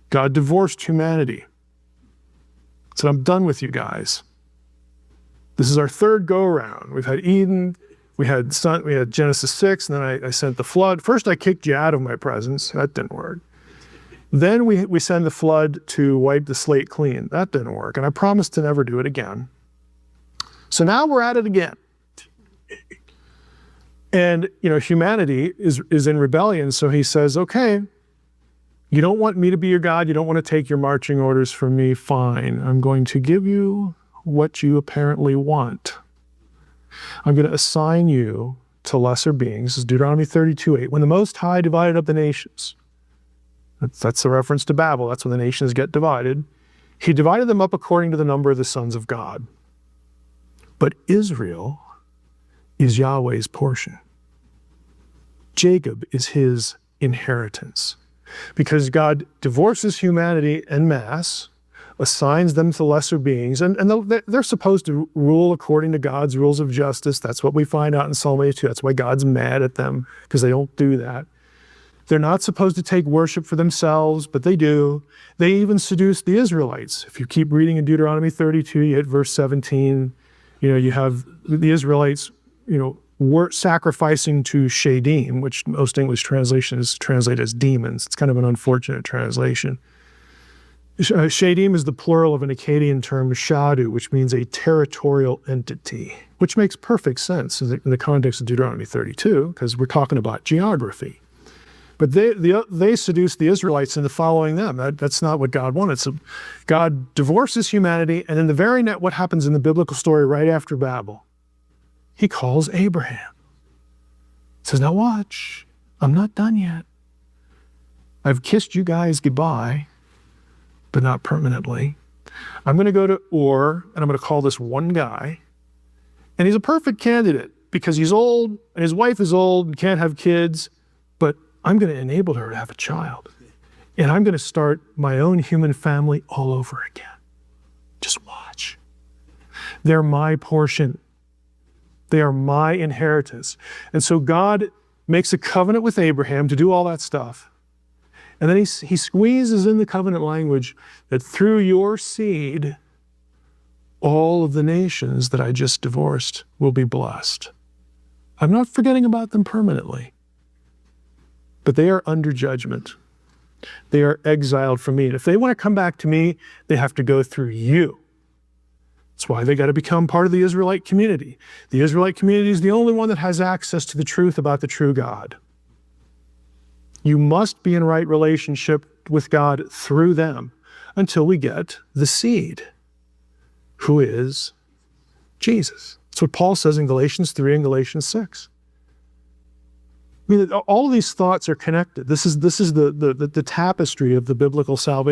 God divorced humanity. Said, I'm done with you guys. This is our third go-around. We've had Eden, we had Genesis 6, and then I sent the flood. First, I kicked you out of my presence. That didn't work. Then we send the flood to wipe the slate clean. That didn't work. And I promised to never do it again. So now we're at it again. And, humanity is in rebellion. So he says, okay, you don't want me to be your God. You don't want to take your marching orders from me. Fine. I'm going to give you what you apparently want. I'm going to assign you to lesser beings. This is Deuteronomy 32:8. When the Most High divided up the nations, that's a reference to Babel. That's when the nations get divided. He divided them up according to the number of the sons of God. But Israel is Yahweh's portion. Jacob is his inheritance. Because God divorces humanity en masse, assigns them to lesser beings, and they're supposed to rule according to God's rules of justice. That's what we find out in Psalm 82. That's why God's mad at them, because they don't do that. They're not supposed to take worship for themselves, but they do. They even seduce the Israelites. If you keep reading in Deuteronomy 32, you hit verse 17, you have the Israelites, were sacrificing to Shadim, which most English translations translate as demons. It's kind of an unfortunate translation. Shadim is the plural of an Akkadian term, shadu, which means a territorial entity, which makes perfect sense in the context of Deuteronomy 32, because we're talking about geography. But they seduced the Israelites into following them. That's not what God wanted. So God divorces humanity, and then what happens in the biblical story right after Babel? He calls Abraham. He says, now watch, I'm not done yet. I've kissed you guys goodbye, but not permanently. I'm going to go to Ur, and I'm going to call this one guy. And he's a perfect candidate because he's old, and his wife is old and can't have kids, but I'm going to enable her to have a child. And I'm going to start my own human family all over again. Just watch. They're my portion. They are my inheritance. And so God makes a covenant with Abraham to do all that stuff. And then he squeezes in the covenant language that through your seed, all of the nations that I just divorced will be blessed. I'm not forgetting about them permanently, but they are under judgment. They are exiled from me. And if they want to come back to me, they have to go through you. That's why they got to become part of the Israelite community. The Israelite community is the only one that has access to the truth about the true God. You must be in right relationship with God through them until we get the seed, who is Jesus. That's what Paul says in Galatians 3 and Galatians 6. I mean, all of these thoughts are connected. This is the tapestry of the biblical salvation.